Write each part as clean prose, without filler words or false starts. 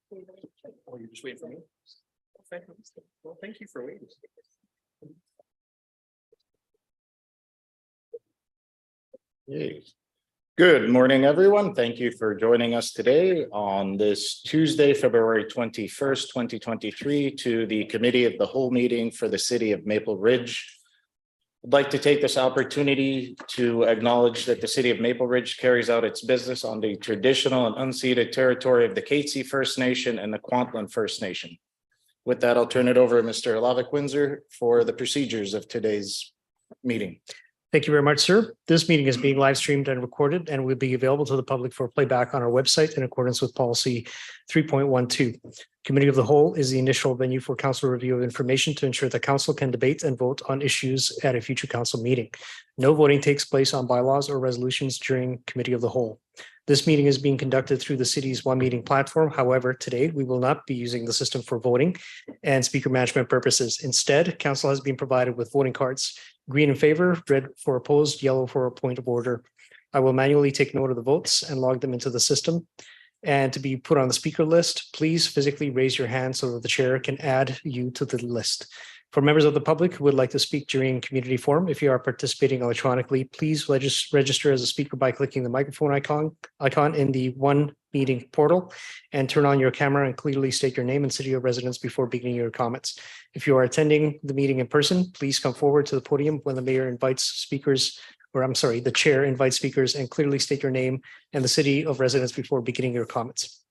Oh, you're just waiting for me? Well, thank you for waiting. Yay. Good morning, everyone. Thank you for joining us today on this Tuesday, February 21st, 2023, to the Committee of the Whole meeting for the City of Maple Ridge. I'd like to take this opportunity to acknowledge that the City of Maple Ridge carries out its business on the traditional and unceded territory of the Katzie First Nation and the Kwantlen First Nation. With that, I'll turn it over to Mr. Lavik Windsor for the procedures of today's meeting. Thank you very much, sir. This meeting is being live streamed and recorded and will be available to the public for playback on our website in accordance with policy 3.12. Committee of the Whole is the initial venue for council review of information to ensure that council can debate and vote on issues at a future council meeting. No voting takes place on bylaws or resolutions during Committee of the Whole. This meeting is being conducted through the city's One Meeting platform. However, today we will not be using the system for voting and speaker management purposes. Instead, council has been provided with voting cards: green in favor, red for opposed, yellow for a point of order. I will manually take note of the votes and log them into the system. And to be put on the speaker list, please physically raise your hand so that the chair can add you to the list. For members of the public who would like to speak during community forum, if you are participating electronically, please register as a speaker by clicking the microphone icon in the One Meeting portal and turn on your camera and clearly state your name and city of residence before beginning your comments. If you are attending the meeting in person, please come forward to the podium when the mayor invites speakers, or I'm sorry, the chair invites speakers, and clearly state your name and the city of residence before beginning your comments.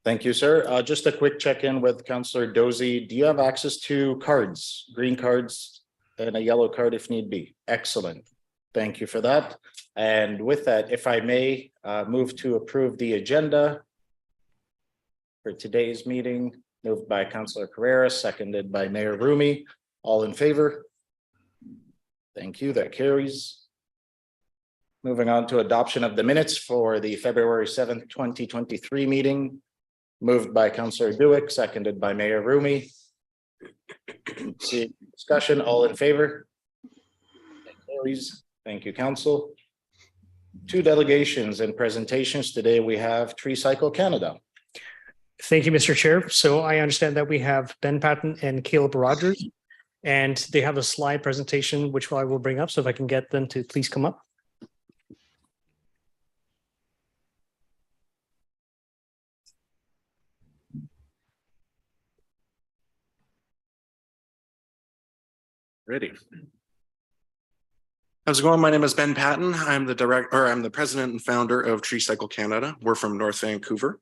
Thank you, sir. Just a quick check-in with Councillor Dozy. Do you have access to cards, green cards and a yellow card if need be? Excellent. Thank you for that. And with that, if I may move to approve the agenda for today's meeting, moved by Councillor Carrera, seconded by Mayor Rumi. All in favor? Thank you. That carries. Moving on to adoption of the minutes for the February 7th, 2023 meeting. Moved by Councillor Dewick, seconded by Mayor Rumi. See discussion, all in favor? Thank you, Council. Two delegations and presentations. Today we have Tree Cycle Canada. Thank you, Mr. Chair. So I understand that we have Ben Patton and Caleb Rogers, and they have a slide presentation, which I will bring up. So if I can get them to please come up. Ready. How's it going? My name is Ben Patton. I'm the president and founder of Tree Cycle Canada. We're from North Vancouver.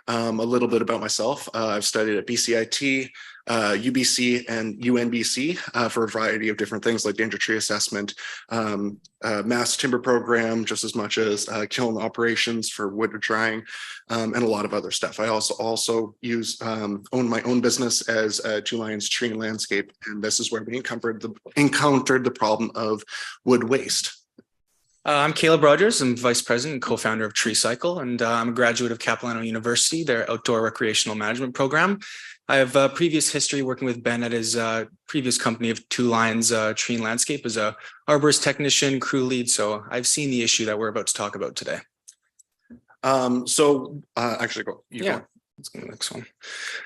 A little bit about myself. I've studied at BCIT, UBC, and UNBC for a variety of different things like danger tree assessment, mass timber program, just as much as kiln operations for wood drying, and a lot of other stuff. I also own my own business as Two Lions Tree and Landscape, and this is where we encountered the problem of wood waste. I'm Caleb Rogers. I'm vice president and co-founder of Tree Cycle, and I'm a graduate of Capilano University, their outdoor recreational management program. I have a previous history working with Ben at his previous company of Two Lions Tree and Landscape as a arborist technician, crew lead. So I've seen the issue that we're about to talk about today. Actually, go. Yeah. Let's go to the next one.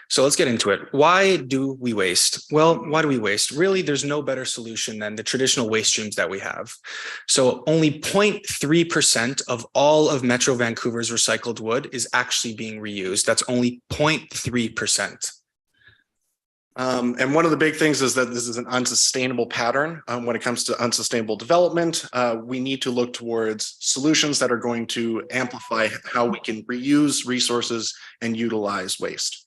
So let's get into it. Why do we waste? Well, why do we waste? Really, there's no better solution than the traditional waste streams that we have. So only 0.3% of all of Metro Vancouver's recycled wood is actually being reused. That's only 0.3%. And one of the big things is that this is an unsustainable pattern. When it comes to unsustainable development, we need to look towards solutions that are going to amplify how we can reuse resources and utilize waste.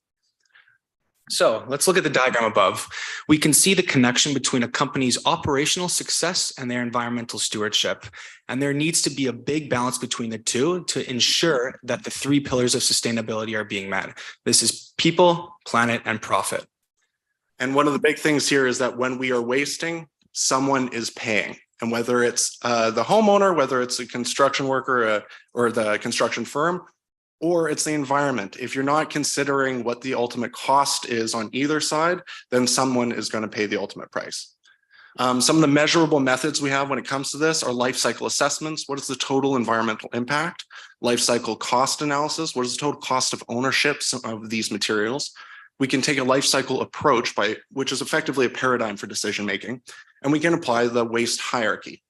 So let's look at the diagram above. We can see the connection between a company's operational success and their environmental stewardship. And there needs to be a big balance between the two to ensure that the three pillars of sustainability are being met. This is people, planet, and profit. And one of the big things here is that when we are wasting, someone is paying. And whether it's the homeowner, whether it's a construction worker or the construction firm, or it's the environment. If you're not considering what the ultimate cost is on either side, then someone is going to pay the ultimate price. Some of the measurable methods we have when it comes to this are life cycle assessments. What is the total environmental impact? Life cycle cost analysis. What is the total cost of ownership of these materials? We can take a life cycle approach which is effectively a paradigm for decision making, and we can apply the waste hierarchy.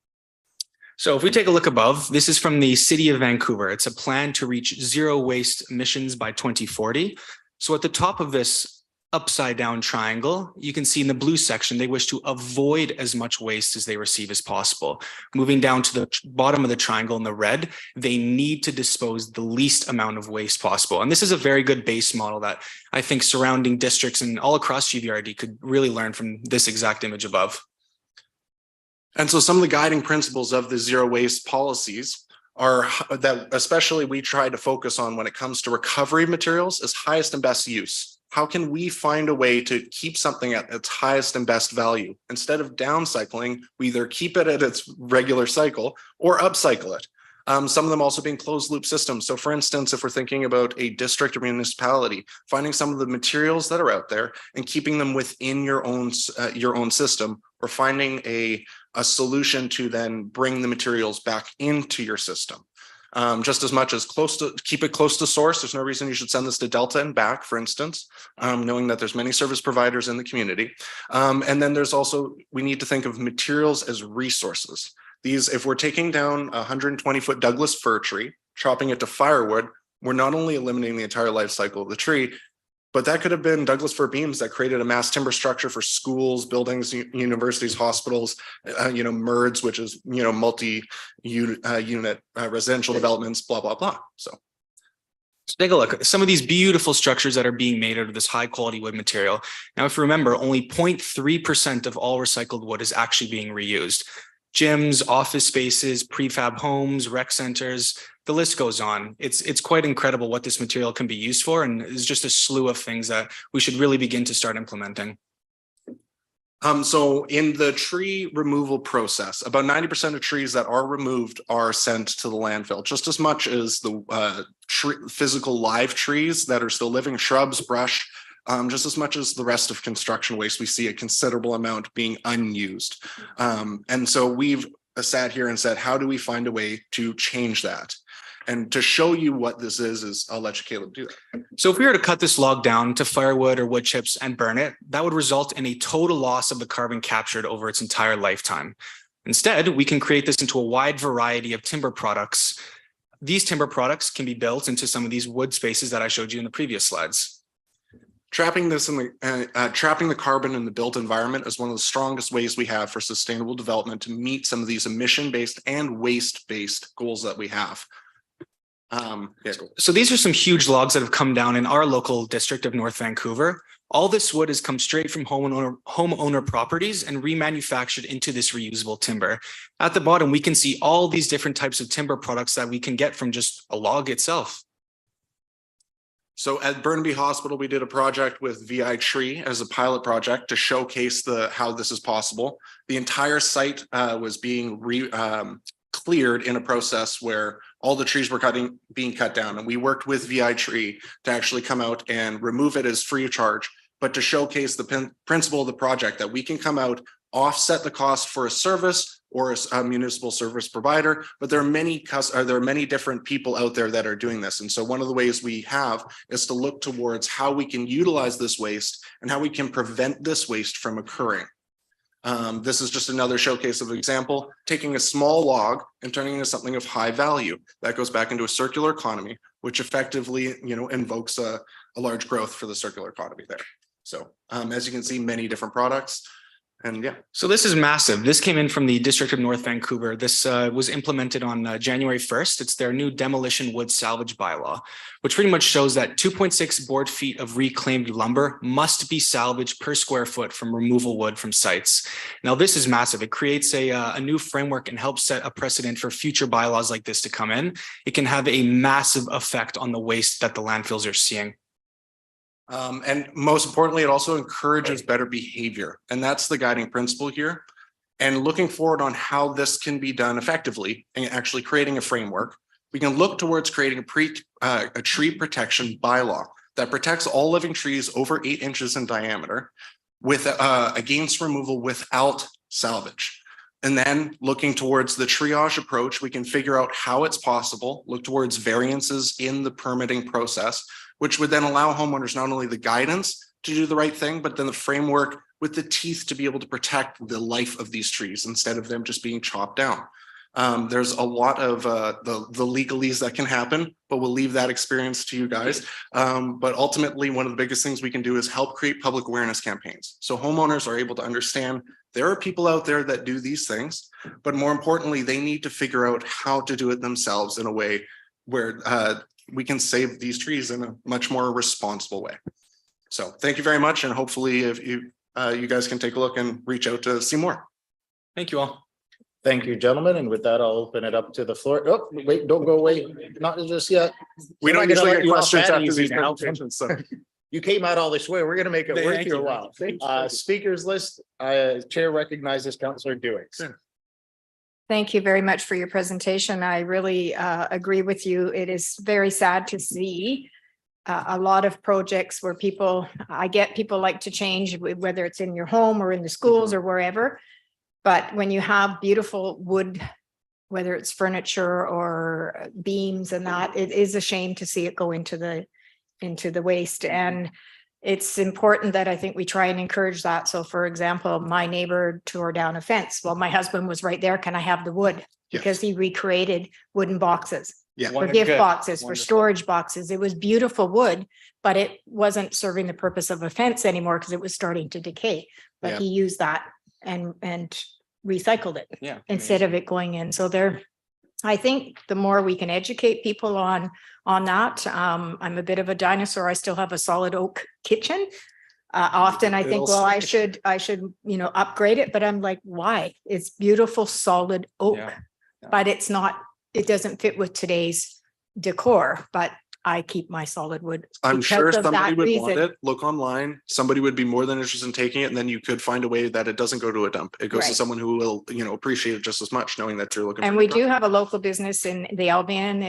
So if we take a look above, this is from the City of Vancouver. It's a plan to reach zero waste emissions by 2040. So at the top of this upside down triangle, you can see in the blue section, they wish to avoid as much waste as they receive as possible. Moving down to the bottom of the triangle in the red, they need to dispose the least amount of waste possible. And this is a very good base model that I think surrounding districts and all across GVRD could really learn from this exact image above. And so some of the guiding principles of the zero waste policies are that especially we try to focus on when it comes to recovery materials is highest and best use. How can we find a way to keep something at its highest and best value? Instead of downcycling, we either keep it at its regular cycle or upcycle it. Some of them also being closed loop systems. So for instance, if we're thinking about a district or municipality, finding some of the materials that are out there and keeping them within your own system, or finding a solution to then bring the materials back into your system. Just as much as keep it close to source. There's no reason you should send this to Delta and back, for instance, knowing that there's many service providers in the community. And then there's also, we need to think of materials as resources. These, if we're taking down a 120-foot Douglas fir tree, chopping it to firewood, we're not only eliminating the entire life cycle of the tree, but that could have been Douglas fir beams that created a mass timber structure for schools, buildings, universities, hospitals, MERDs, which is, multi-unit residential developments, blah, blah, blah. So take a look at some of these beautiful structures that are being made out of this high quality wood material. Now, if you remember, only 0.3% of all recycled wood is actually being reused. Gyms, office spaces, prefab homes, rec centers, the list goes on. It's quite incredible what this material can be used for, and it's just a slew of things that we should really begin to start implementing. So in the tree removal process, about 90% of trees that are removed are sent to the landfill, just as much as the physical live trees that are still living, shrubs, brush, just as much as the rest of construction waste. We see a considerable amount being unused. And so we've sat here and said, how do we find a way to change that? And to show you what this is I'll let you, Caleb, do that. So if we were to cut this log down to firewood or wood chips and burn it, that would result in a total loss of the carbon captured over its entire lifetime. Instead, we can create this into a wide variety of timber products. These timber products can be built into some of these wood spaces that I showed you in the previous slides. Trapping the carbon in the built environment is one of the strongest ways we have for sustainable development to meet some of these emission-based and waste-based goals that we have. So these are some huge logs that have come down in our local district of North Vancouver. All this wood has come straight from homeowner properties and remanufactured into this reusable timber. At the bottom, we can see all these different types of timber products that we can get from just a log itself. So at Burnaby Hospital, we did a project with VI Tree as a pilot project to showcase how this is possible. The entire site was being cleared in a process where all the trees were being cut down, and we worked with VI Tree to actually come out and remove it as free of charge, but to showcase the principle of the project that we can come out, offset the cost for a service or a municipal service provider, but there are many different people out there that are doing this. And so one of the ways we have is to look towards how we can utilize this waste and how we can prevent this waste from occurring. This is just another showcase of an example, taking a small log and turning it into something of high value that goes back into a circular economy, which effectively, invokes a large growth for the circular economy there. So as you can see, many different products. And yeah. So this is massive. This came in from the District of North Vancouver. This was implemented on January 1st. It's their new demolition wood salvage bylaw, which pretty much shows that 2.6 board feet of reclaimed lumber must be salvaged per square foot from removal wood from sites. Now, this is massive. It creates a new framework and helps set a precedent for future bylaws like this to come in. It can have a massive effect on the waste that the landfills are seeing. And most importantly, it also encourages better behavior. And that's the guiding principle here. And looking forward on how this can be done effectively and actually creating a framework, we can look towards creating a tree protection bylaw that protects all living trees over 8 inches in diameter with against removal without salvage. And then looking towards the triage approach, we can figure out how it's possible, look towards variances in the permitting process, which would then allow homeowners not only the guidance to do the right thing, but then the framework with the teeth to be able to protect the life of these trees instead of them just being chopped down. There's a lot of the legalese that can happen, but we'll leave that experience to you guys. But ultimately, one of the biggest things we can do is help create public awareness campaigns. So homeowners are able to understand there are people out there that do these things, but more importantly, they need to figure out how to do it themselves in a way where we can save these trees in a much more responsible way. So thank you very much. And hopefully if you guys can take a look and reach out to see more. Thank you all. Thank you, gentlemen. And with that, I'll open it up to the floor. Oh, wait, don't go away. Not just yet. We We're don't not gonna usually let get you off questions that after easy these now. presentations, so. You came out all this way. We're gonna make it work Thank here a you. while. Speakers list, Chair recognizes Councillor Dewicks. Sure. Thank you very much for your presentation. I really agree with you. It is very sad to see a lot of projects where I get people like to change, whether it's in your home or in the schools or wherever. But when you have beautiful wood, whether it's furniture or beams and that, it is a shame to see it go into the waste. And it's important that I think we try and encourage that. So for example, my neighbor tore down a fence. Well, my husband was right there. Can I have the wood? Yes. Because he recreated wooden boxes. Yeah. For gift Good. boxes, for Wonderful. storage boxes. It was beautiful wood, but it wasn't serving the purpose of a fence anymore because it was starting to decay. But Yeah. he used that and recycled it Yeah. instead of it going in. So I think the more we can educate people on that, I'm a bit of a dinosaur. I still have a solid oak kitchen. Often I think, well, I should, upgrade it, but I'm like, why? It's beautiful, solid oak, Yeah. but it doesn't fit with today's decor, but I keep my solid wood. I'm because sure of somebody that would want reason. it. Look online. Somebody would be more than interested in taking it, and then you could find a way that it doesn't go to a dump. It goes to Right. someone who will, appreciate it just as much, knowing that you're looking. And for we the do product. have a local business in the Albion,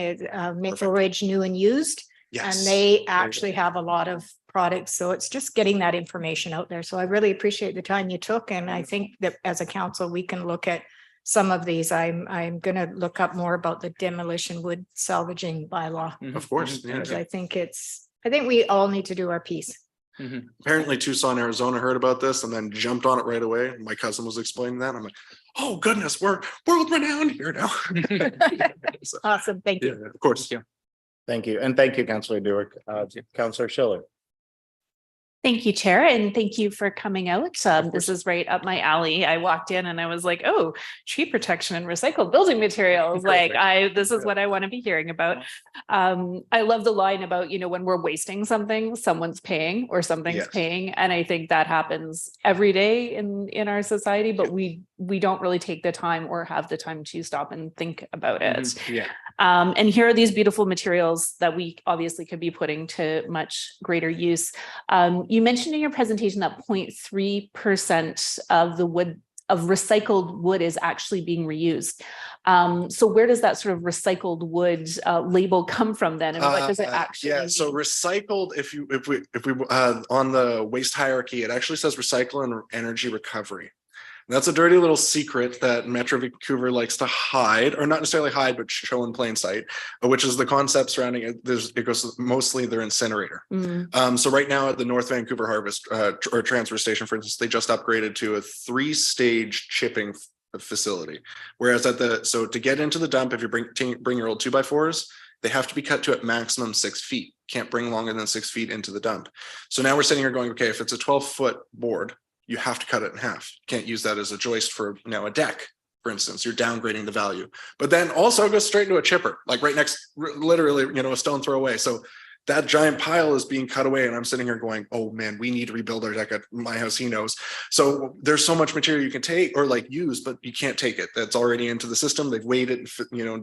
Maple Ridge New and Used. Yes. And they actually have a lot of products. So it's just getting that information out there. So I really appreciate the time you took. And I think that as a council, we can look at some of these. I'm going to look up more about the demolition wood salvaging bylaw. Of course. Yeah. Because I think we all need to do our piece. Apparently Tucson, Arizona heard about this and then jumped on it right away. My cousin was explaining that. I'm like, oh goodness, we're world renowned here now. So, Awesome. Thank yeah, you. of course. Thank you. Thank you. And thank you, Councillor Dewick. Councillor Schiller. Thank you, Chair, and thank you for coming out. This is right up my alley. I walked in and I was like, oh, tree protection and recycled building materials. This is what I want to be hearing about. I love the line about, when we're wasting something, someone's paying or something's Yes. paying. And I think that happens every day in our society, but we don't really take the time or have the time to stop and think about it. Yeah. And here are these beautiful materials that we obviously could be putting to much greater use. You mentioned in your presentation that 0.3% of the wood of recycled wood is actually being reused. So where does that sort of recycled wood label come from then? And what does it actually Yeah, mean? so recycled, if we on the waste hierarchy, it actually says recycle and energy recovery. And that's a dirty little secret that Metro Vancouver likes to hide, or not necessarily hide, but show in plain sight, which is the concept surrounding it. It goes mostly their incinerator. So right now at the North Vancouver Harvest or transfer station, for instance, they just upgraded to a 3-stage chipping facility. Whereas so to get into the dump, if you bring your old 2x4s, they have to be cut to at maximum 6 feet. Can't bring longer than 6 feet into the dump. So now we're sitting here going, okay, if it's a 12-foot board, you have to cut it in half. You can't use that as a joist for a deck, for instance. You're downgrading the value. But then also it goes straight into a chipper, like right next, literally, a stone throw away. So that giant pile is being cut away, and I'm sitting here going, oh man, we need to rebuild our deck at my house, he knows. So there's so much material you can take or use, but you can't take it. That's already into the system. They've weighed it,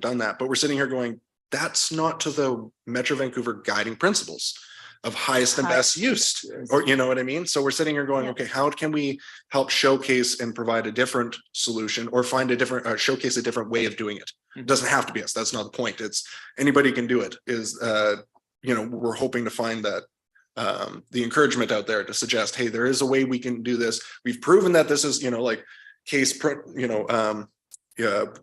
done that. But we're sitting here going, that's not to the Metro Vancouver guiding principles of highest and best use, or you know what I mean? So we're sitting here going, okay, how can we help showcase and provide a different solution, or find a different, showcase a different way of doing it? It doesn't have to be us. That's not the point. It's anybody can do it. We're hoping to find that the encouragement out there to suggest, hey, there is a way we can do this. We've proven that this is,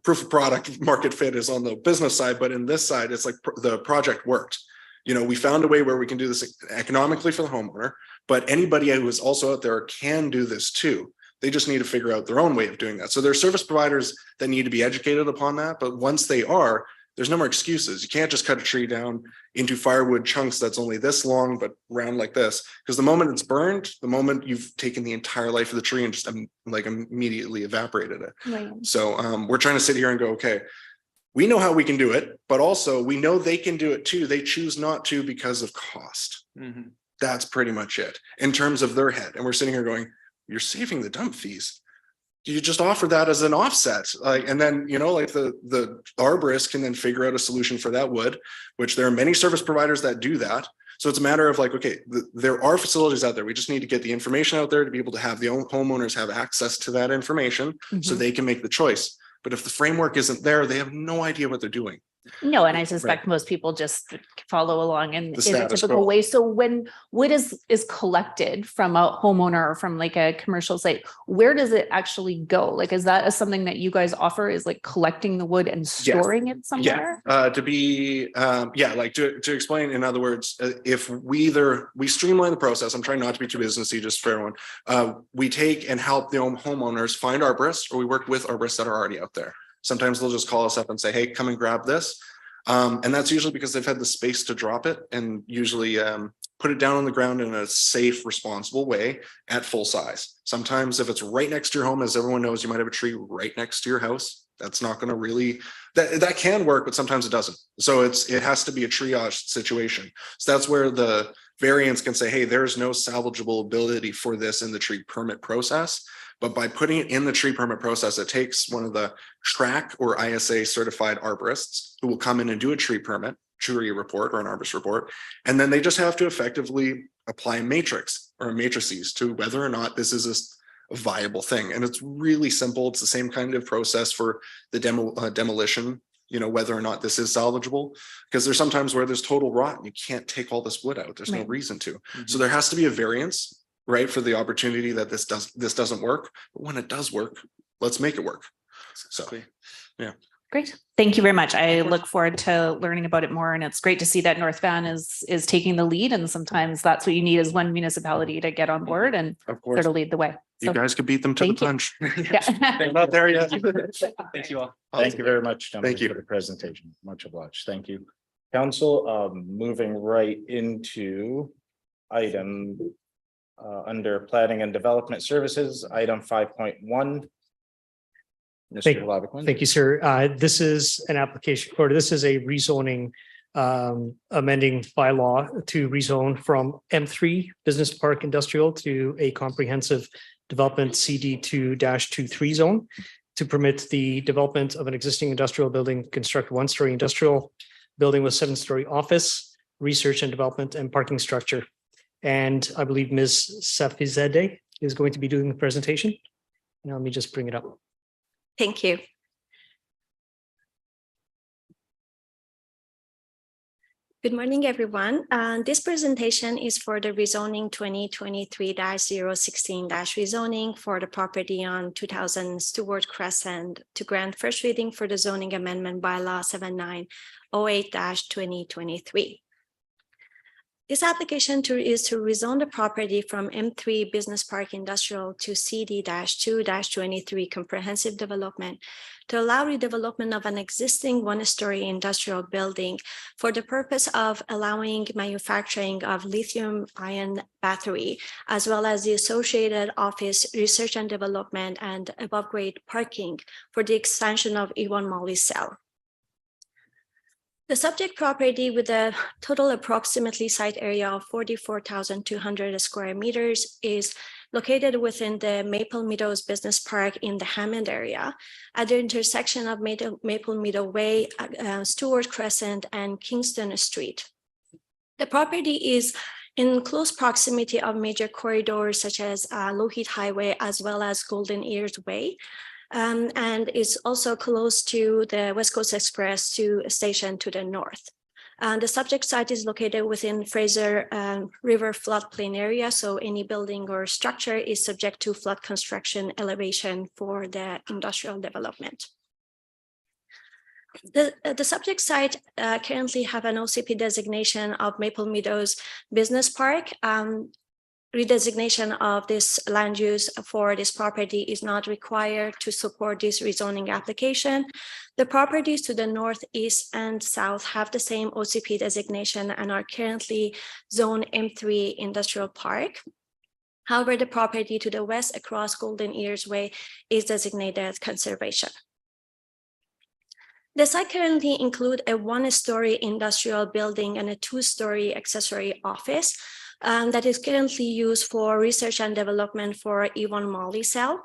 proof of product market fit is on the business side, but in this side, it's like the project worked. We found a way where we can do this economically for the homeowner, but anybody who is also out there can do this too. They just need to figure out their own way of doing that. So there are service providers that need to be educated upon that, but once they are, there's no more excuses. You can't just cut a tree down into firewood chunks that's only this long, but round like this. Because the moment it's burned, the moment you've taken the entire life of the tree and just like immediately evaporated it. Right. So we're trying to sit here and go, okay, we know how we can do it, but also we know they can do it too. They choose not to because of cost. Mhm. That's pretty much it in terms of their head. And we're sitting here going, you're saving the dump fees. You just offer that as an offset, and then the arborist can then figure out a solution for that wood, which there are many service providers that do that. So it's a matter of like, okay, there are facilities out there. We just need to get the information out there to be able to have the homeowners have access to that information so Mhm. they can make the choice. But if the framework isn't there, they have no idea what they're doing. No, and I suspect most people just follow along in The a status typical quo. way. So when wood is collected from a homeowner or from like a commercial site, where does it actually go? Like, is that something that you guys offer, is like collecting the wood and storing it somewhere? To explain, in other words, if we streamline the process, I'm trying not to be too businessy, just for everyone. We take and help the homeowners find arborists, or we work with arborists that are already out there. Sometimes they'll just call us up and say, hey, come and grab this. And that's usually because they've had the space to drop it and usually put it down on the ground in a safe, responsible way at full size. Sometimes if it's right next to your home, as everyone knows, you might have a tree right next to your house. That's not going to really, that can work, but sometimes it doesn't. So it has to be a triage situation. So that's where the variance can say, hey, there's no salvageable ability for this in the tree permit process. But by putting it in the tree permit process, it takes one of the TRAC or ISA certified arborists who will come in and do a tree permit, tree report or an arborist report. And then they just have to effectively apply a matrix or matrices to whether or not this is a viable thing. And it's really simple. It's the same kind of process for the demolition, whether or not this is salvageable, because there's sometimes where there's total rot and you can't take all this wood out. There's no Right. reason to. Mhm. So there has to be a variance, right, for the opportunity that this doesn't work. But when it does work, let's make it work. So Exactly. Great. Thank you very much. I Of course. look forward to learning about it more, and it's great to see that North Van is taking the lead. And sometimes that's what you need, is one municipality to get on board and of sort course, of lead the way. you So, guys could beat them to the thank you. punch. yeah. They're not there yet. Thank you all. Thank you very much, gentlemen, Thank you. for the presentation. Much obliged. Thank you. Council, moving right into item under planning and development services, item 5.1. Thank- Mr. Labaquin. Thank you, sir. This is an application, or this is a rezoning amending bylaw to rezone from M3 Business Park Industrial to a comprehensive development CD2-23 zone to permit the development of an existing industrial building, construct one-story industrial building with 7-story office, research and development, and parking structure. And I believe Ms. Safizadeh is going to be doing the presentation. Now, let me just bring it up. Thank you. Good morning, everyone. This presentation is for the rezoning 2023-016 rezoning for the property on 2000 Stewart Crescent to grant first reading for the zoning amendment bylaw 7908-2023. This application is to rezone the property from M3 Business Park Industrial to CD-2-23 Comprehensive Development to allow redevelopment of an existing one-story industrial building for the purpose of allowing manufacturing of lithium-ion battery, as well as the associated office, research and development, and above-grade parking for the expansion of E1 Moly cell. The subject property, with a total approximately site area of 44,200 square meters, is located within the Maple Meadows Business Park in the Hammond area at the intersection of Maple Meadow Way, Stewart Crescent, and Kingston Street. The property is in close proximity of major corridors such as Lougheed Highway as well as Golden Ears Way. And is also close to the West Coast Express station to the north. The subject site is located within Fraser River floodplain area, so any building or structure is subject to flood construction elevation for the industrial development. The subject site currently have an OCP designation of Maple Meadows Business Park. Redesignation of this land use for this property is not required to support this rezoning application. The properties to the north, east, and south have the same OCP designation and are currently zone M3 Industrial Park. However, the property to the west across Golden Ears Way is designated as conservation. The site currently includes a one-story industrial building and a two-story accessory office that is currently used for research and development for E1 Moly cell.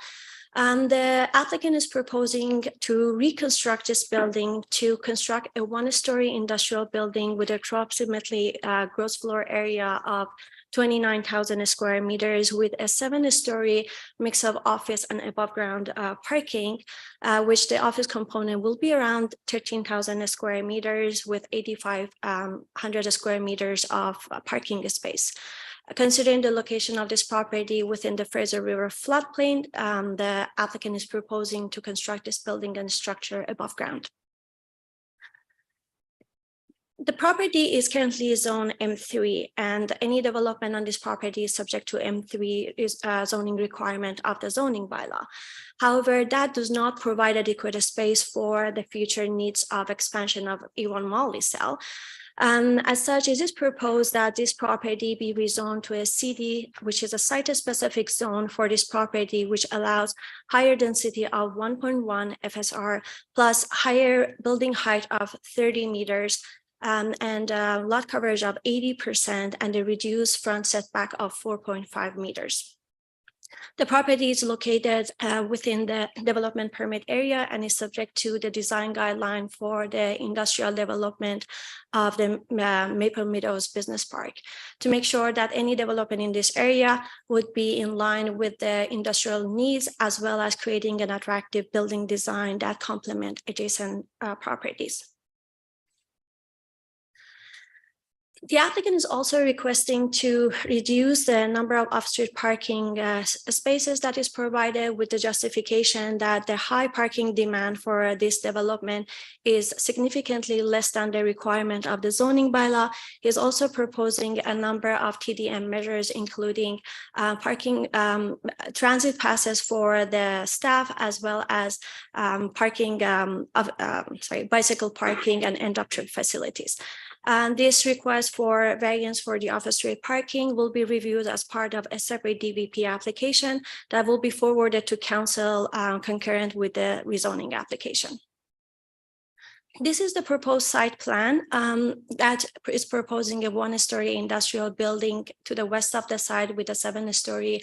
The applicant is proposing to reconstruct this building to construct a one-story industrial building with approximately gross floor area of 29,000 square meters with a 7-story mix of office and above ground parking, which the office component will be around 13,000 square meters with 8,500 square meters of parking space. Considering the location of this property within the Fraser River floodplain, the applicant is proposing to construct this building and structure above ground. The property is currently zone M3, and any development on this property is subject to M3 zoning requirement of the zoning bylaw. However, that does not provide adequate space for the future needs of expansion of E1 Moly cell. As such, it is proposed that this property be rezoned to a CD, which is a site-specific zone for this property, which allows higher density of 1.1 FSR plus higher building height of 30 meters and lot coverage of 80% and a reduced front setback of 4.5 meters. The property is located within the development permit area and is subject to the design guideline for the industrial development of the Maple Meadows Business Park to make sure that any development in this area would be in line with the industrial needs, as well as creating an attractive building design that complement adjacent properties. The applicant is also requesting to reduce the number of off-street parking spaces that is provided with the justification that the high parking demand for this development is significantly less than the requirement of the zoning bylaw. He is also proposing a number of TDM measures, including parking transit passes for the staff, as well as bicycle parking and end-of-trip facilities. And this request for variance for the off-street parking will be reviewed as part of a separate DVP application that will be forwarded to council concurrent with the rezoning application. This is the proposed site plan that is proposing a one-story industrial building to the west of the site with a 7-story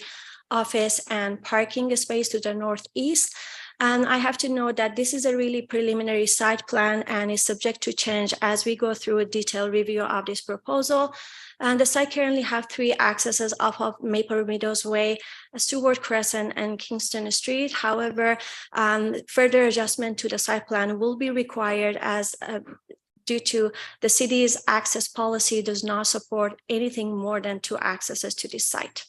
office and parking space to the northeast. And I have to note that this is a really preliminary site plan and is subject to change as we go through a detailed review of this proposal. And the site currently have 3 accesses off of Maple Meadows Way, Stewart Crescent, and Kingston Street. However, further adjustment to the site plan will be required as due to the city's access policy does not support anything more than 2 accesses to this site.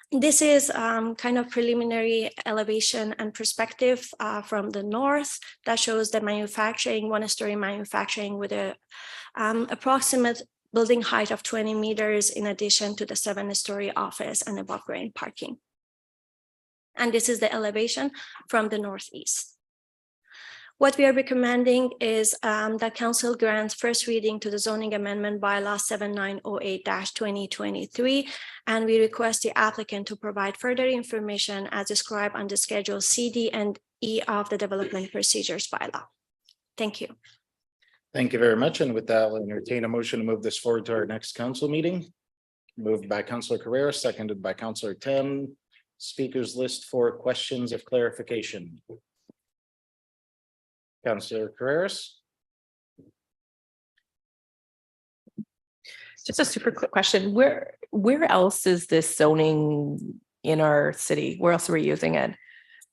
This is kind of preliminary elevation and perspective from the north that shows the manufacturing, 1-story manufacturing with a approximate building height of 20 meters in addition to the 7-story office and above ground parking. And this is the elevation from the northeast. What we are recommending is that council grants first reading to the zoning amendment bylaw 7908-2023, and we request the applicant to provide further information as described on the schedule CD and E of the development procedures bylaw. Thank you. Thank you very much. And with that, I'll entertain a motion to move this forward to our next council meeting. Moved by Councillor Carrera, seconded by Councillor Tem. Speakers list for questions of clarification. Councillor Carreras. Just a super quick question. Where else is this zoning in our city? Where else are we using it?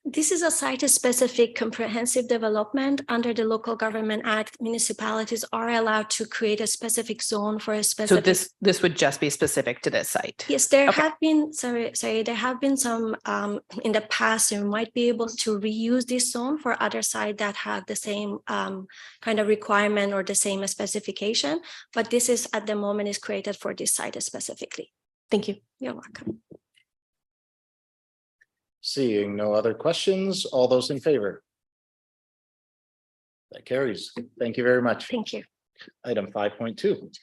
This is a site-specific comprehensive development. Under the Local Government Act, municipalities are allowed to create a specific zone for a So specific. this would just be specific to this site. Yes, there Okay. have been, there have been some in the past, and we might be able to reuse this zone for other sites that have the same kind of requirement or the same specification. But this is at the moment is created for this site specifically. Thank you. You're welcome. Seeing no other questions, all those in favor? That carries. Thank you very much. Thank you. Item 5.2.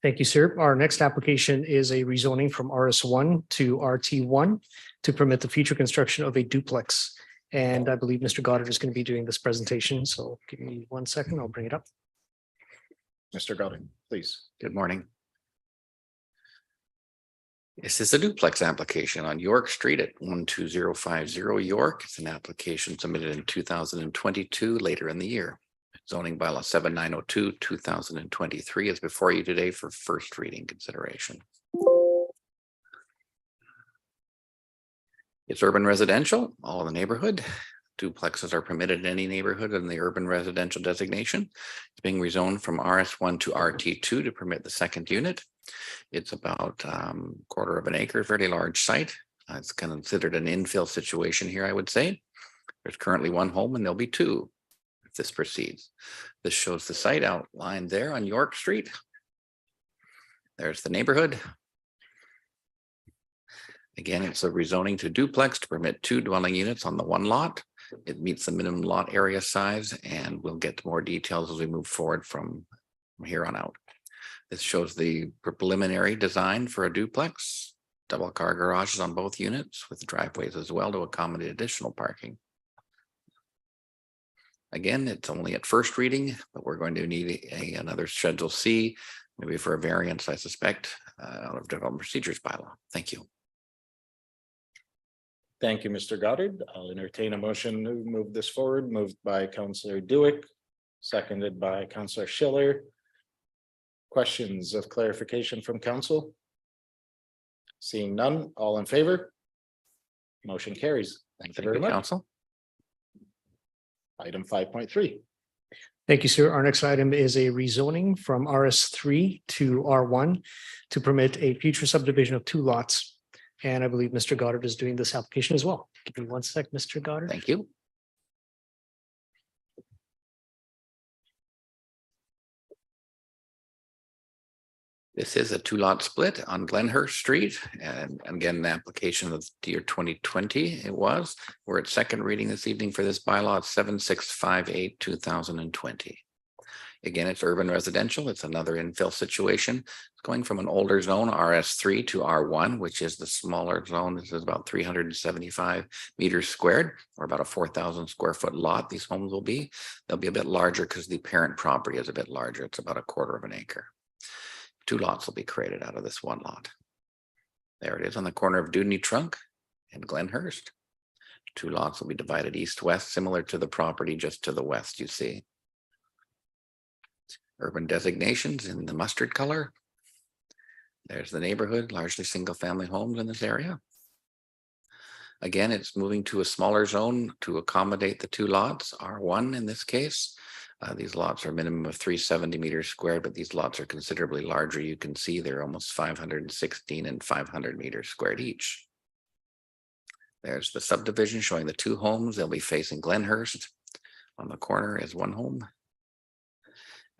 Thank you, sir. Our next application is a rezoning from RS1 to RT1 to permit the future construction of a duplex. And I believe Mr. Goddard is going to be doing this presentation. So give me 1 second. I'll bring it up. Mr. Goddard, please. Good morning. This is a duplex application on York Street at 12050 York. It's an application submitted in 2022, later in the year. Zoning bylaw 7902, 2023 is before you today for first reading consideration. It's urban residential, all in the neighborhood. Duplexes are permitted in any neighborhood in the urban residential designation. It's being rezoned from RS1 to RT2 to permit the second unit. It's about quarter of an acre, fairly large site. It's considered an infill situation here, I would say. There's currently one home and there'll be two if this proceeds. This shows the site outlined there on York Street. There's the neighborhood. Again, it's a rezoning to duplex to permit 2 dwelling units on the one lot. It meets the minimum lot area size, and we'll get to more details as we move forward from here on out. This shows the preliminary design for a duplex, double car garages on both units with driveways as well to accommodate additional parking. Again, it's only at first reading, but we're going to need another Schedule C, maybe for a variance, I suspect, out of development procedures bylaw. Thank you. Thank you, Mr. Goddard. I'll entertain a motion to move this forward, moved by Councillor Dewick, seconded by Councillor Schiller. Questions of clarification from council? Seeing none, all in favor? Motion carries. Thank you very much. Council. Item 5.3. Thank you, sir. Our next item is a rezoning from RS3 to R1 to permit a future subdivision of 2 lots. And I believe Mr. Goddard is doing this application as well. Give me 1 sec, Mr. Goddard. Thank you. This is a 2-lot split on Glenhurst Street, and again, the application of the year 2020 it was. We're at second reading this evening for this bylaw at 7658 2020. Again, it's urban residential. It's another infill situation. It's going from an older zone, RS3, to R1, which is the smaller zone. This is about 375 meters squared, or about a 4,000 square foot lot. These homes will be. They'll be a bit larger because the parent property is a bit larger. It's about a quarter of an acre. 2 lots will be created out of this 1 lot. There it is on the corner of Dudney Trunk and Glenhurst. 2 lots will be divided east-west, similar to the property just to the west, you see. Urban designations in the mustard color. There's the neighborhood, largely single-family homes in this area. Again, it's moving to a smaller zone to accommodate the 2 lots, R1 in this case. These lots are a minimum of 370 meters squared, but these lots are considerably larger. You can see they're almost 516 and 500 meters squared each. There's the subdivision showing the 2 homes. They'll be facing Glenhurst. On the corner is 1 home.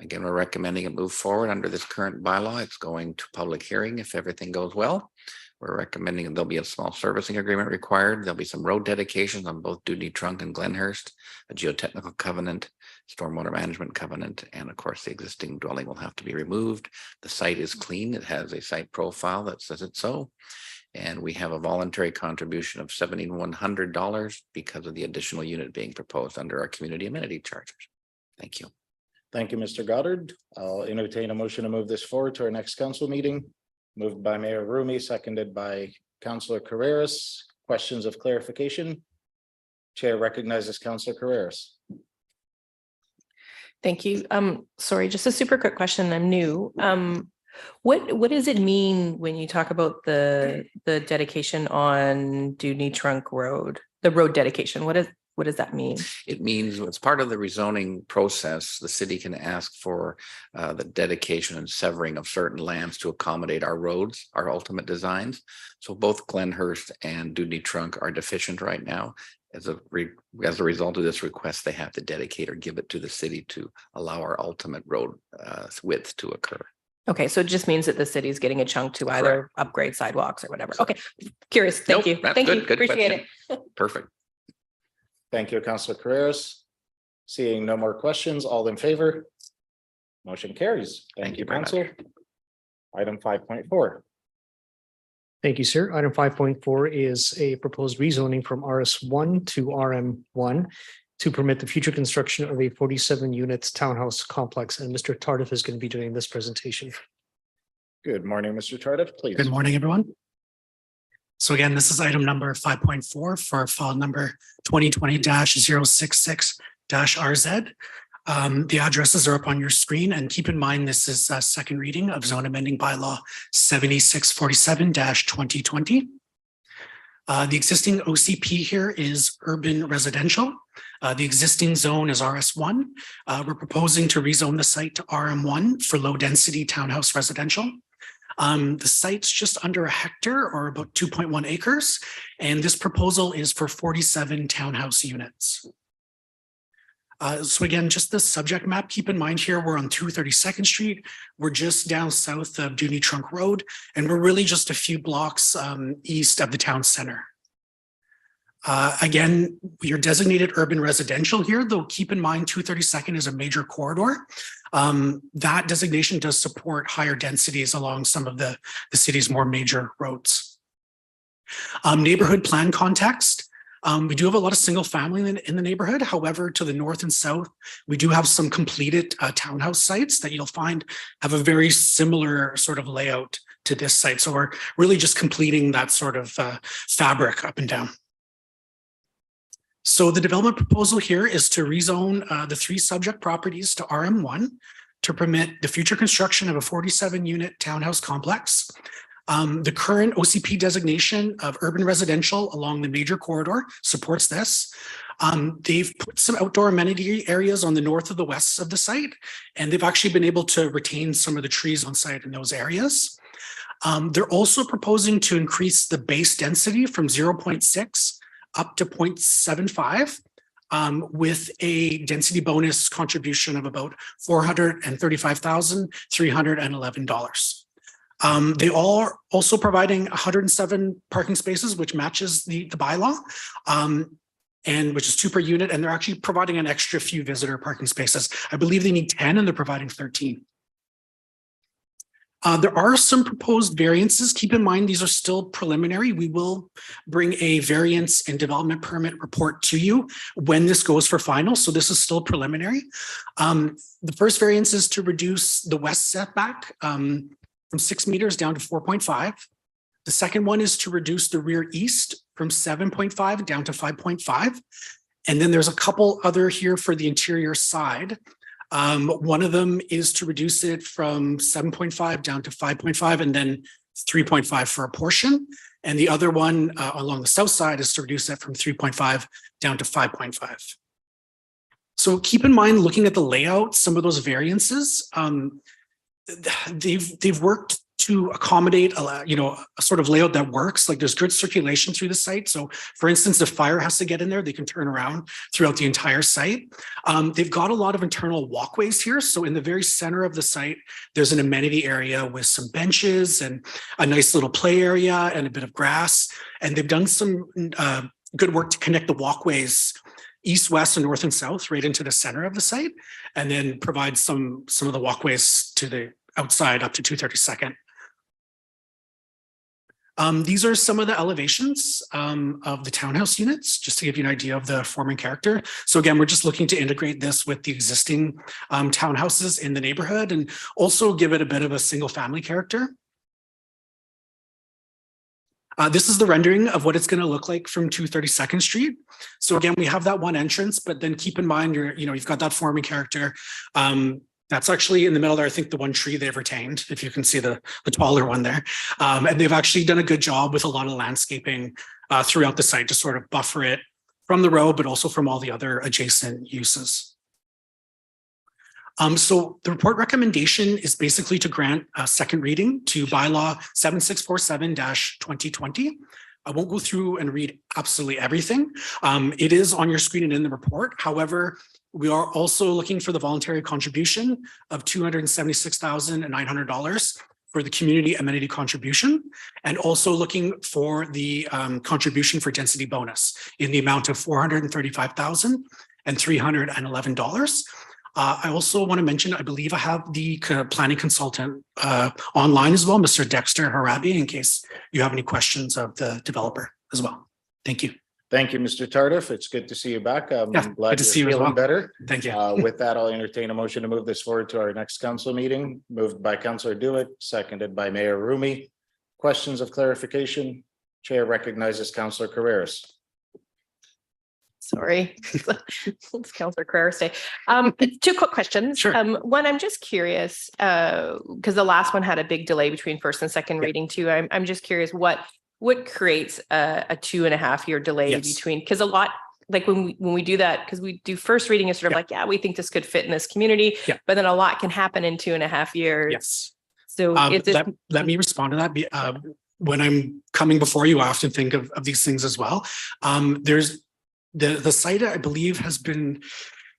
Again, we're recommending it move forward under this current bylaw. It's going to public hearing if everything goes well. We're recommending there'll be a small servicing agreement required. There'll be some road dedications on both Dudney Trunk and Glenhurst, a geotechnical covenant, stormwater management covenant, and of course, the existing dwelling will have to be removed. The site is clean. It has a site profile that says it's so. And we have a voluntary contribution of $7,100 because of the additional unit being proposed under our community amenity charges. Thank you. Thank you, Mr. Goddard. I'll entertain a motion to move this forward to our next council meeting. Moved by Mayor Rumi, seconded by Councillor Carreras. Questions of clarification? Chair recognizes Councillor Carreras. Thank you. Sorry, just a super quick question. I'm new. What does it mean when you talk about the dedication on Dewdney Trunk Road, the road dedication? What does that mean? It means as part of the rezoning process, the city can ask for the dedication and severing of certain lands to accommodate our roads, our ultimate designs. So both Glenhurst and Dewdney Trunk are deficient right now. As a result of this request, they have to dedicate or give it to the city to allow our ultimate road width to occur. Okay, so it just means that the city is getting a chunk to either upgrade sidewalks or whatever. Okay, curious. Thank you. That's Thank you. good. Good Appreciate question. it. Perfect. Thank you, Councillor Carreras. Seeing no more questions, all in favor? Motion carries. Thank you, very much. Councillor. Item 5.4. Thank you, sir. Item 5.4 is a proposed rezoning from RS1 to RM1 to permit the future construction of a 47-unit townhouse complex. And Mr. Tardif is going to be doing this presentation. Good morning, Mr. Tardif, please. Good morning, everyone. So again, this is item number 5.4 for file number 2020-066-RZ. The addresses are up on your screen, and keep in mind, this is a second reading of zone amending bylaw 7647-2020. The existing OCP here is urban residential. The existing zone is RS1. We're proposing to rezone the site to RM1 for low density townhouse residential. The site's just under a hectare or about 2.1 acres, and this proposal is for 47 townhouse units. So again, just the subject map, keep in mind here, we're on 232nd Street. We're just down south of Dewdney Trunk Road, and we're really just a few blocks east of the town center. Again, you're designated urban residential here, though keep in mind 232nd is a major corridor. That designation does support higher densities along some of the city's more major roads. Neighborhood plan context. We do have a lot of single family in the neighborhood. However, to the north and south, we do have some completed townhouse sites that you'll find have a very similar sort of layout to this site. So we're really just completing that sort of fabric up and down. So the development proposal here is to rezone the three subject properties to RM1 to permit the future construction of a 47-unit townhouse complex. The current OCP designation of urban residential along the major corridor supports this. They've put some outdoor amenity areas on the north of the west of the site, and they've actually been able to retain some of the trees on site in those areas. They're also proposing to increase the base density from 0.6 up to 0.75 with a density bonus contribution of about $435,311. They are also providing 107 parking spaces, which matches the bylaw, and which is 2 per unit. And they're actually providing an extra few visitor parking spaces. I believe they need 10 and they're providing 13. There are some proposed variances. Keep in mind, these are still preliminary. We will bring a variance and development permit report to you when this goes for final. So this is still preliminary. The first variance is to reduce the west setback from 6 meters down to 4.5. The second one is to reduce the rear east from 7.5 down to 5.5. And then there's a couple other here for the interior side. One of them is to reduce it from 7.5 down to 5.5 and then 3.5 for a portion. And the other one along the south side is to reduce it from 3.5 down to 5.5. So keep in mind, looking at the layout, some of those variances, they've worked to accommodate a sort of layout that works. Like there's good circulation through the site. So for instance, if fire has to get in there, they can turn around throughout the entire site. They've got a lot of internal walkways here. So in the very center of the site, there's an amenity area with some benches and a nice little play area and a bit of grass. And they've done some good work to connect the walkways east, west, and north and south right into the center of the site, and then provide some of the walkways to the outside up to 232nd. These are some of the elevations of the townhouse units, just to give you an idea of the form and character. So again, we're just looking to integrate this with the existing townhouses in the neighborhood and also give it a bit of a single family character. This is the rendering of what it's going to look like from 232nd Street. So again, we have that one entrance, but then keep in mind you've got that form and character. That's actually in the middle there. I think the one tree they've retained, if you can see the taller one there. And they've actually done a good job with a lot of landscaping throughout the site to sort of buffer it from the road, but also from all the other adjacent uses. So the report recommendation is basically to grant a second reading to bylaw 7647-2020. I won't go through and read absolutely everything. It is on your screen and in the report. However, we are also looking for the voluntary contribution of $276,900 for the community amenity contribution, and also looking for the contribution for density bonus in the amount of $435,311. I also want to mention, I believe I have the planning consultant online as well, Mr. Dexter Harabi, in case you have any questions of the developer as well. Thank you. Thank you, Mr. Tardif. It's good to see you back. Yeah, I'm glad good to you're see you as feeling well. better. Thank you. With that, I'll entertain a motion to move this forward to our next council meeting. Moved by Councillor Dewitt, seconded by Mayor Rumi. Questions of clarification? Chair recognizes Councillor Carreras. Sorry, it's Councillor Carreras Day. Two quick questions. Sure. One, I'm just curious, because the last one had a big delay between first and second reading too. I'm just curious what creates a 2.5 year delay Yes. between, because a lot, like when we do that, because we do first reading is sort of like, yeah, we think this could fit in this community, but then a lot can happen in 2.5 years. Yes. So is this, let me respond to that. When I'm coming before you, I often think of these things as well. There's the site, I believe, has been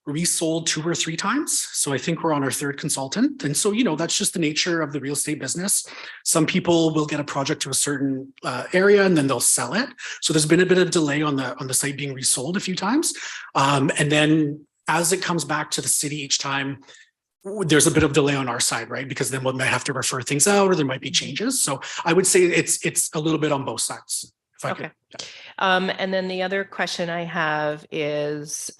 resold 2 or 3 times. So I think we're on our 3rd consultant. And so, you know, that's just the nature of the real estate business. Some people will get a project to a certain area and then they'll sell it. So there's been a bit of delay on the site being resold a few times. And then as it comes back to the city each time, there's a bit of delay on our side, right? Because then we might have to refer things out or there might be changes. So I would say it's a little bit on both sides. If I could. and then the other question I have is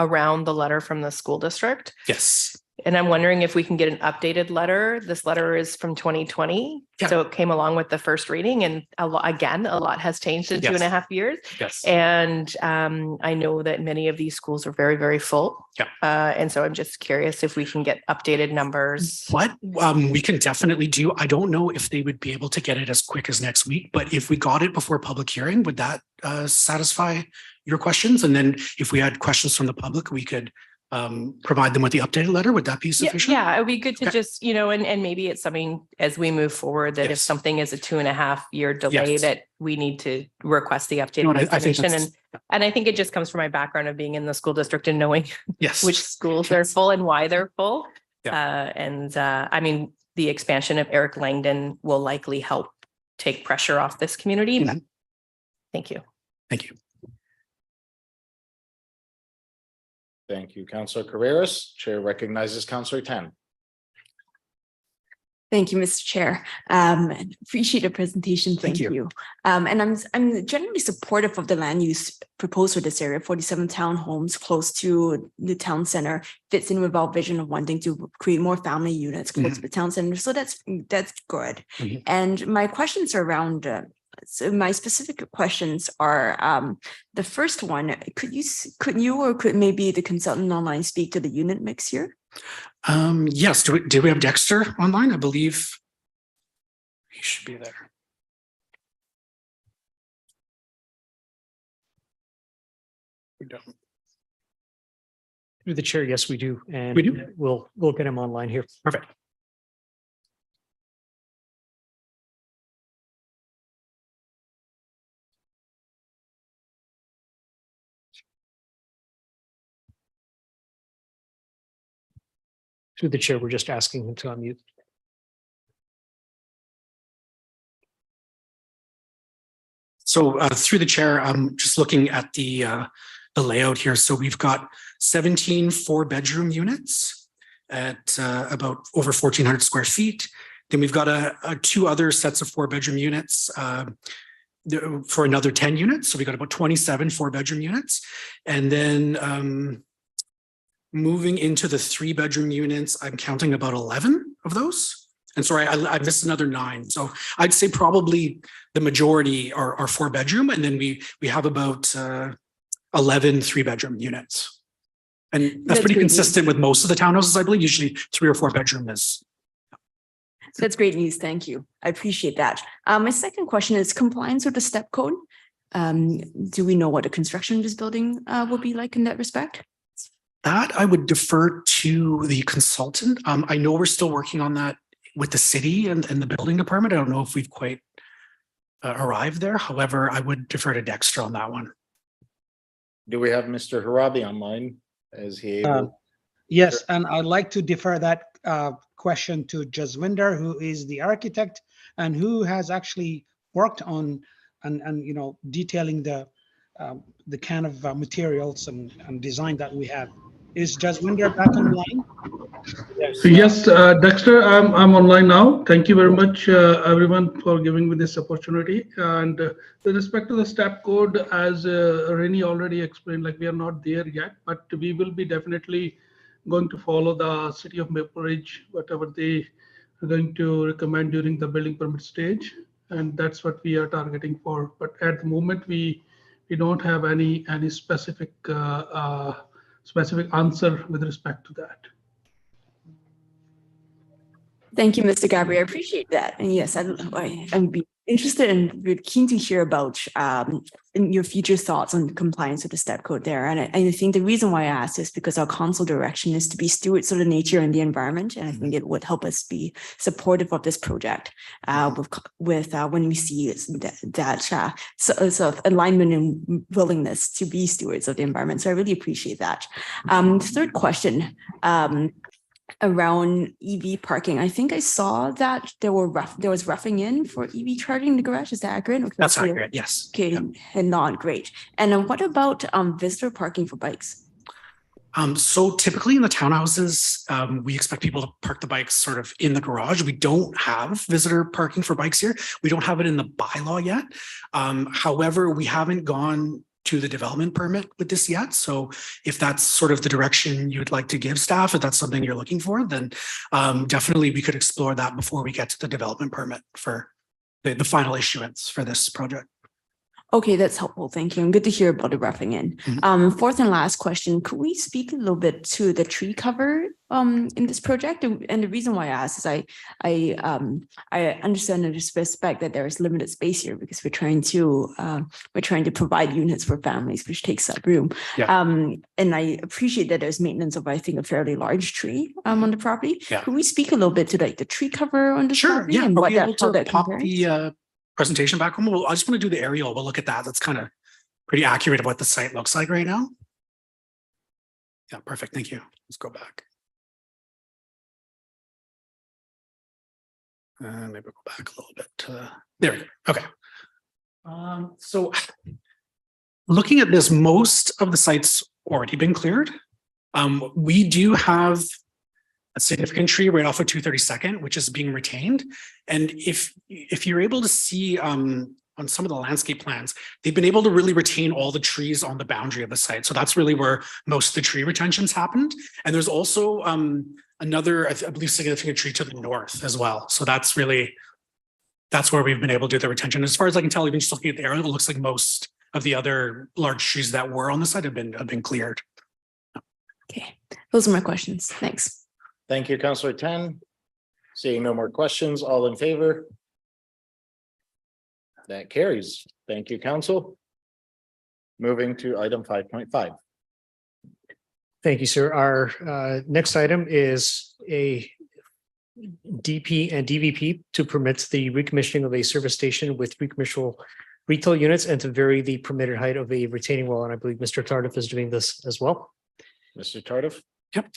around the letter from the school district. Yes. And I'm wondering if we can get an updated letter. This letter is from 2020. Yeah. So it came along with the first reading, and a lot has changed in Yes. 2.5 years. Yes. And I know that many of these schools are very, very full. Yeah. And so I'm just curious if we can get updated numbers. What we can definitely do. I don't know if they would be able to get it as quick as next week, but if we got it before public hearing, would that satisfy your questions? And then if we had questions from the public, we could provide them with the updated letter. Would that be sufficient? Yeah, it would be good to Okay. just, and maybe it's something as we move forward that if Yes. something is a 2.5 year delay, Yes. that we need to request the updated No, and I think information. that's- And I think it just comes from my background of being in the school district and knowing Yes. which schools are full and why they're full. Yeah. I mean, the expansion of Eric Langdon will likely help take pressure off this community. Mhm. Thank you. Thank you. Thank you, Councillor Carreras. Chair recognizes Councillor Tan. Thank you, Mr. Chair. Appreciate the presentation. Thank you. you. And I'm generally supportive of the land use proposed for this area. 47 townhomes close to the town center fits in with our vision of wanting to create more family units close to the town center. So that's good. Mhm. And my questions are around. So my specific questions are the first one. Could you or could maybe the consultant online speak to the unit mix here? Yes. Do we have Dexter online? I believe he should be there. We don't. Through the chair, yes, we do. And We do? we'll get him online here. Perfect. Through the chair, we're just asking him to unmute. So through the chair, I'm just looking at the layout here. So we've got 17 4-bedroom units at about over 1,400 square feet. Then we've got 2 other sets of 4-bedroom units for another 10 units. So we got about 27 4-bedroom units. And then moving into the 3-bedroom units, I'm counting about 11 of those. And sorry, I missed another 9. So I'd say probably the majority are 4-bedroom, and then we have about 11 3-bedroom units. And that's That's pretty great news. consistent with most of the townhouses, I believe. Usually 3 or 4 bedroom is. That's great news. Thank you. I appreciate that. My second question is compliance with the step code. Do we know what the construction of this building will be like in that respect? That I would defer to the consultant. I know we're still working on that with the city and the building department. I don't know if we've quite arrived there. However, I would defer to Dexter on that one. Do we have Mr. Harabi online? Is he able? Yes, and I'd like to defer that question to Jaswinder, who is the architect and who has actually worked on and you know, detailing the kind of materials and design that we have. Is Jaswinder back online? Yes, Dexter, I'm online now. Thank you very much, everyone, for giving me this opportunity. And with respect to the step code, as Rennie already explained, like we are not there yet, but we will be definitely going to follow the city of Maple Ridge, whatever they are going to recommend during the building permit stage, and that's what we are targeting for. But at the moment, we don't have any specific specific answer with respect to that. Thank you, Mr. Gabriel. I appreciate that. And yes, I'm be interested and we're keen to hear about your future thoughts on compliance with the step code there. And I think the reason why I asked is because our council direction is to be stewards of the nature and the environment. And I think it would help us be supportive of this project with when we see that sort of alignment and willingness to be stewards of the environment. So I really appreciate that. Third question. Around EV parking. I think I saw that there was roughing in for EV charging in the garage. Is that accurate? Okay, That's accurate, yes. Okay, Yeah. and not great. And what about visitor parking for bikes? So typically in the townhouses, we expect people to park the bikes sort of in the garage. We don't have visitor parking for bikes here. We don't have it in the bylaw yet. However, we haven't gone to the development permit with this yet. So if that's sort of the direction you'd like to give staff, if that's something you're looking for, then definitely we could explore that before we get to the development permit for the final issuance for this project. Okay, that's helpful. Thank you. And good to hear about the roughing in. Fourth and last question, could we speak a little bit to the tree cover in this project? And the reason why I ask is I understand and suspect that there is limited space here because we're trying to provide units for families, which takes up room. Yeah. And I appreciate that there's maintenance of, I think, a fairly large tree on the property. Yeah. Could we speak a little bit to like the tree cover on the property? Yeah. And Are what we able how to that pop compares? the presentation back home? Well, I just want to do the aerial. We'll look at that. That's kind of pretty accurate of what the site looks like right now. Yeah, perfect. Thank you. Let's go back. Maybe we'll go back a little bit. There we go. Okay. So looking at this, most of the site's already been cleared. We do have a significant tree right off of 232nd, which is being retained. And if you're able to see on some of the landscape plans, they've been able to really retain all the trees on the boundary of the site. So that's really where most of the tree retentions happened. And there's also another, I believe, significant tree to the north as well. So that's where we've been able to do the retention. As far as I can tell, even just looking at the aerial, it looks like most of the other large trees that were on the site have been cleared. Okay, those are my questions. Thanks. Thank you, Councillor Tan. Seeing no more questions, all in favor? That carries. Thank you, Council. Moving to item 5.5. Thank you, sir. Our next item is a DP and DVP to permit the recommissioning of a service station with recommissionable retail units and to vary the permitted height of a retaining wall. And I believe Mr. Tardif is doing this as well. Mr. Tardif? Yep.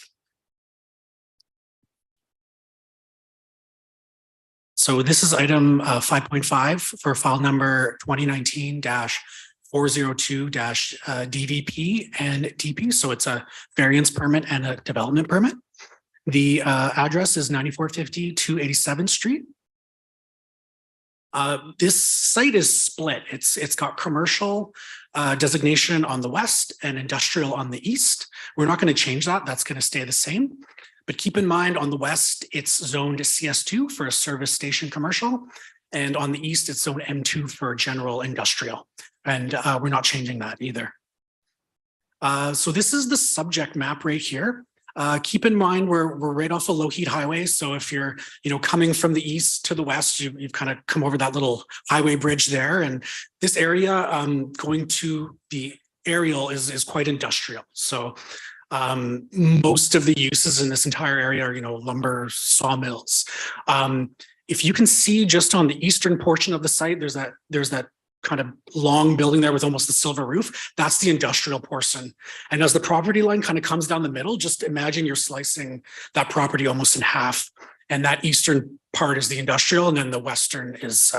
So this is item 5.5 for file number 2019-402-DVP and DP. So it's a variance permit and a development permit. The address is 9450 287th Street. This site is split. It's got commercial designation on the west and industrial on the east. We're not going to change that. That's going to stay the same. But keep in mind on the west, it's zoned CS2 for a service station commercial. And on the east, it's zoned M2 for general industrial. And we're not changing that either. So this is the subject map right here. Keep in mind, we're right off of Lougheed Highway. So if you're, coming from the east to the west, you've kind of come over that little highway bridge there. And this area, going to the aerial is quite industrial. So most of the uses in this entire area are, lumber, sawmills. If you can see just on the eastern portion of the site, there's that kind of long building there with almost the silver roof. That's the industrial portion. And as the property line kind of comes down the middle, just imagine you're slicing that property almost in half. And that eastern part is the industrial, and then the western is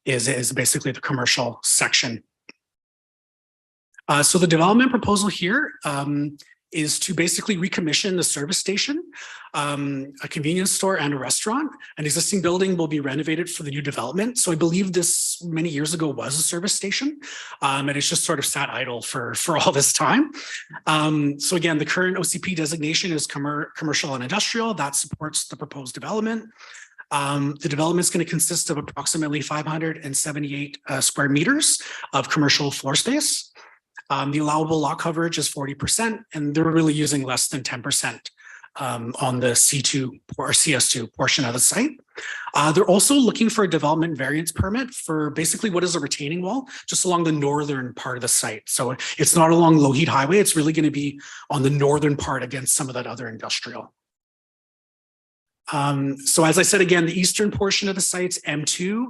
basically the commercial section. So the development proposal here is to basically recommission the service station, a convenience store and a restaurant. An existing building will be renovated for the new development. So I believe this many years ago was a service station, and it's just sort of sat idle for all this time. So again, the current OCP designation is commercial and industrial. That supports the proposed development. The development is going to consist of approximately 578 square meters of commercial floor space. The allowable lot coverage is 40%, and they're really using less than 10% on the C2 or CS2 portion of the site. They're also looking for a development variance permit for basically what is a retaining wall just along the northern part of the site. So it's not along Lougheed Highway. It's really going to be on the northern part against some of that other industrial. So as I said, again, the eastern portion of the site's M2,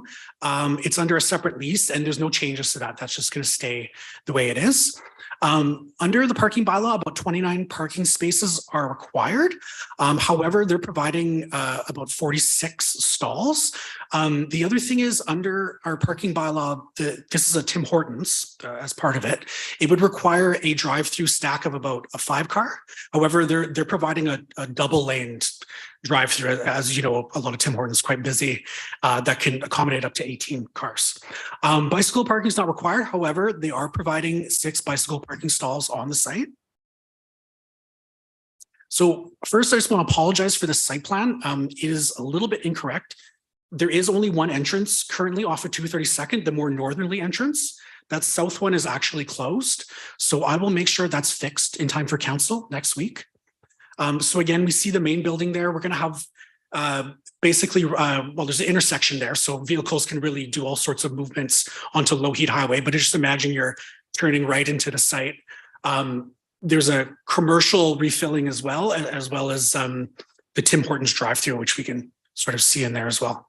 it's under a separate lease and there's no changes to that. That's just going to stay the way it is. Under the parking bylaw, about 29 parking spaces are required. However, they're providing about 46 stalls. The other thing is under our parking bylaw, this is a Tim Hortons as part of it. It would require a drive-through stack of about a 5-car. However, they're providing a double-laned drive-through, as you know, a lot of Tim Hortons is quite busy, that can accommodate up to 18 cars. Bicycle parking is not required. However, they are providing 6 bicycle parking stalls on the site. So first, I just want to apologize for the site plan. It is a little bit incorrect. There is only one entrance currently off of 232nd, the more northerly entrance. That south one is actually closed. So I will make sure that's fixed in time for council next week. So again, we see the main building there. We're going to have basically, well, there's an intersection there. So vehicles can really do all sorts of movements onto Lougheed Highway, but just imagine you're turning right into the site. There's a commercial refilling as well as the Tim Hortons drive-through, which we can sort of see in there as well.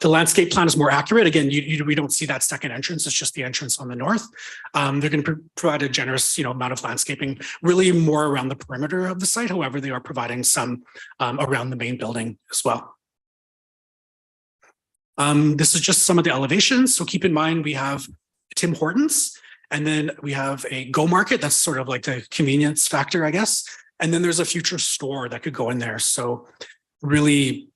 The landscape plan is more accurate. Again, we don't see that second entrance. It's just the entrance on the north. They're going to provide a generous, amount of landscaping, really more around the perimeter of the site. However, they are providing some around the main building as well. This is just some of the elevations. So keep in mind, we have Tim Hortons, and then we have a Go Market. That's sort of like the convenience factor, I guess. And then there's a future store that could go in there. So really,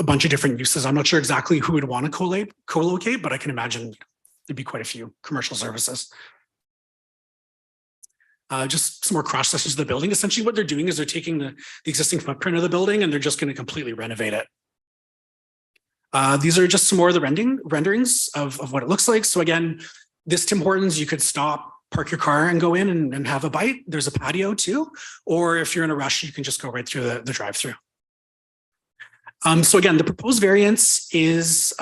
a bunch of different uses. I'm not sure exactly who would want to co-locate, but I can imagine there'd be quite a few commercial services. Just some more cross sections of the building. Essentially what they're doing is they're taking the existing footprint of the building and they're just going to completely renovate it. These are just some more of the renderings of what it looks like. So again, this Tim Hortons, you could stop, park your car and go in and have a bite. There's a patio too. Or if you're in a rush, you can just go right through the drive-through. So again, the proposed variance is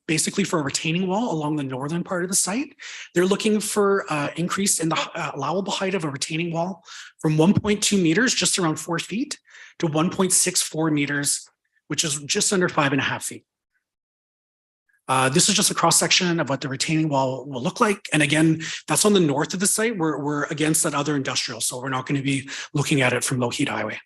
basically for a retaining wall along the northern part of the site. They're looking for increase in the allowable height of a retaining wall from 1.2 meters, just around 4 feet, to 1.64 meters, which is just under 5.5 feet. This is just a cross section of what the retaining wall will look like. And again, that's on the north of the site. We're against that other industrial, so we're not going to be looking at it from Lougheed Highway.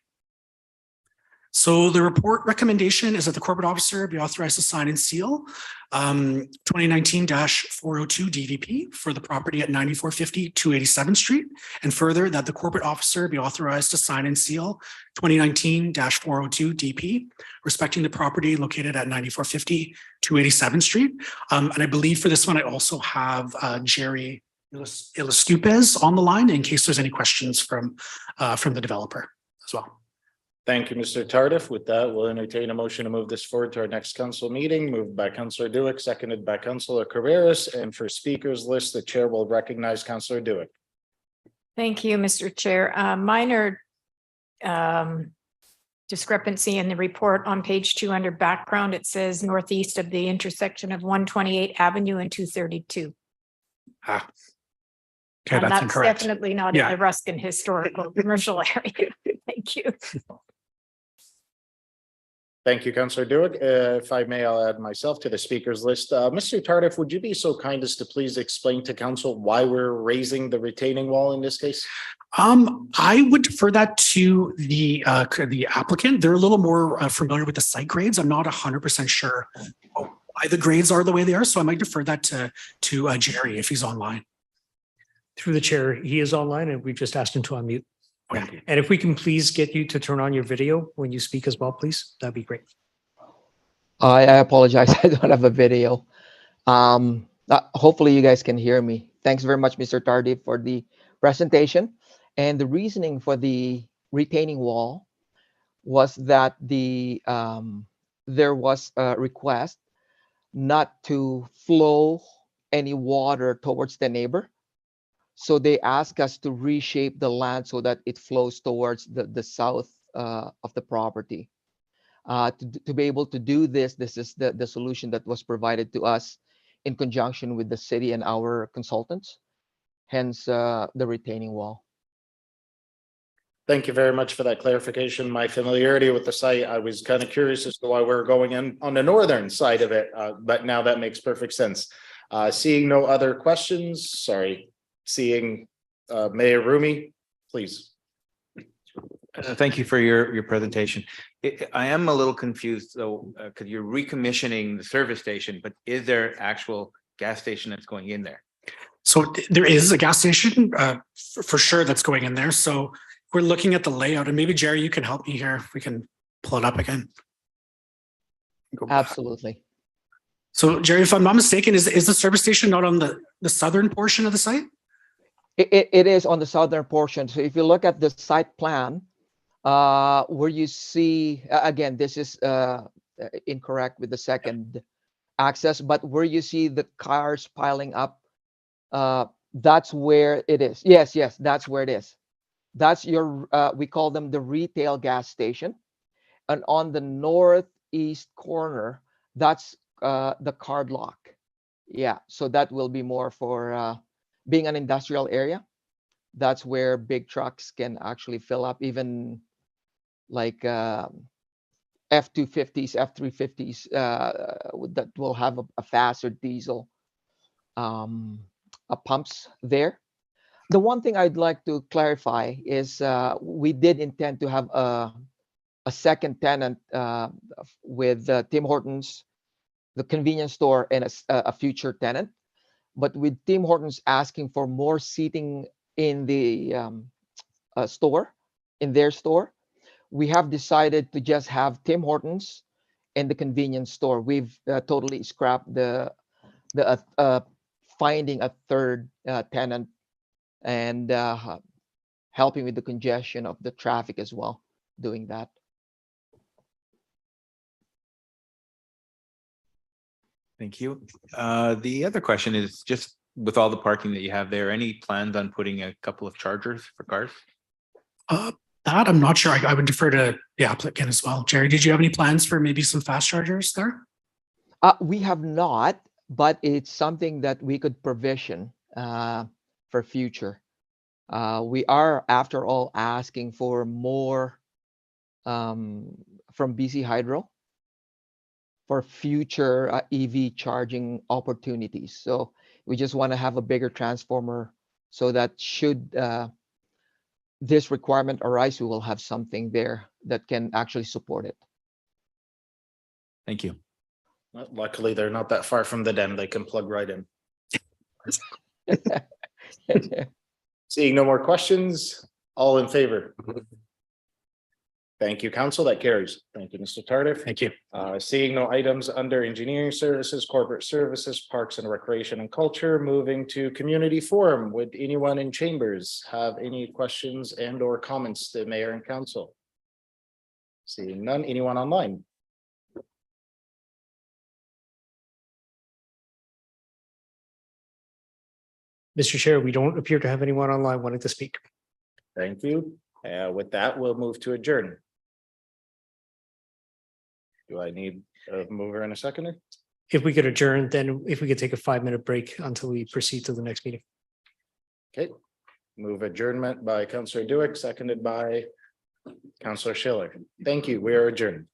So the report recommendation is that the corporate officer be authorized to sign and seal 2019-402 DVP for the property at 9450 287th Street. And further, that the corporate officer be authorized to sign and seal 2019-402 DP respecting the property located at 9450 287th Street. And I believe for this one, I also have Jerry Ilascupes on the line in case there's any questions from the developer as well. Thank you, Mr. Tardif. With that, we'll entertain a motion to move this forward to our next council meeting, moved by Councillor Duick, seconded by Councillor Carreras. And for speakers list, the chair will recognize Councillor Duick. Thank you, Mr. Chair. Minor discrepancy in the report on page 2 under background. It says northeast of the intersection of 128 Avenue and 232. Okay, And that's that's incorrect. definitely not in Yeah. the Ruskin Historical Commercial Area. Thank you. Thank you, Councillor Duick. If I may, I'll add myself to the speakers list. Mr. Tardif, would you be so kind as to please explain to council why we're raising the retaining wall in this case? I would defer that to the applicant. They're a little more familiar with the site grades. I'm not 100% sure why the grades are the way they are, so I might defer that to Jerry if he's online. Through the chair, he is online and we just asked him to unmute. Okay. And if we can please get you to turn on your video when you speak as well, please, that'd be great. I apologize. I don't have a video. Hopefully you guys can hear me. Thanks very much, Mr. Tardif, for the presentation. And the reasoning for the retaining wall was that there was a request not to flow any water towards the neighbor. So they asked us to reshape the land so that it flows towards the south of the property. To be able to do this, this is the solution that was provided to us in conjunction with the city and our consultants, hence the retaining wall. Thank you very much for that clarification. My familiarity with the site, I was kind of curious as to why we're going in on the northern side of it, but now that makes perfect sense. Seeing no other questions, seeing Mayor Rumi, please. Thank you for your presentation. I am a little confused though, because you're recommissioning the service station, but is there actual gas station that's going in there? So there is a gas station for sure that's going in there. So we're looking at the layout, and maybe Jerry, you can help me here. If we can pull it up again. Absolutely. So Jerry, if I'm not mistaken, is the service station not on the southern portion of the site? It is on the southern portion. So if you look at the site plan, where you see, again, this is incorrect with the second access, but where you see the cars piling up, that's where it is. Yes, that's where it is. That's your, we call them the retail gas station. And on the northeast corner, that's the card lock. Yeah, so that will be more for being an industrial area. That's where big trucks can actually fill up, even like F-250s, F-350s that will have a faster diesel pumps there. The one thing I'd like to clarify is we did intend to have a second tenant with Tim Hortons, the convenience store, and a future tenant. But with Tim Hortons asking for more seating in the store, in their store, we have decided to just have Tim Hortons and the convenience store. We've totally scrapped the finding a third tenant and helping with the congestion of the traffic as well, doing that. Thank you. The other question is just with all the parking that you have there, any plans on putting a couple of chargers for cars? That I'm not sure. I would defer to the applicant as well. Jerry, did you have any plans for maybe some fast chargers there? We have not, but it's something that we could provision for future. We are, after all, asking for more from BC Hydro for future EV charging opportunities. So we just want to have a bigger transformer so that should this requirement arise, we will have something there that can actually support it. Thank you. Luckily, they're not that far from the den. They can plug right in. Seeing no more questions, all in favor? Thank you, council. That carries. Thank you, Mr. Tardif. Thank you. Seeing no items under engineering services, corporate services, parks and recreation and culture, moving to community forum. Would anyone in chambers have any questions and or comments to mayor and council? Seeing none, anyone online? Mr. Chair, we don't appear to have anyone online wanting to speak. Thank you. With that, we'll move to adjourn. Do I need a mover and a seconder? If we could adjourn, then if we could take a 5-minute break until we proceed to the next meeting. Okay, move adjournment by Councillor Dewick, seconded by Councillor Schiller. Thank you. We are adjourned.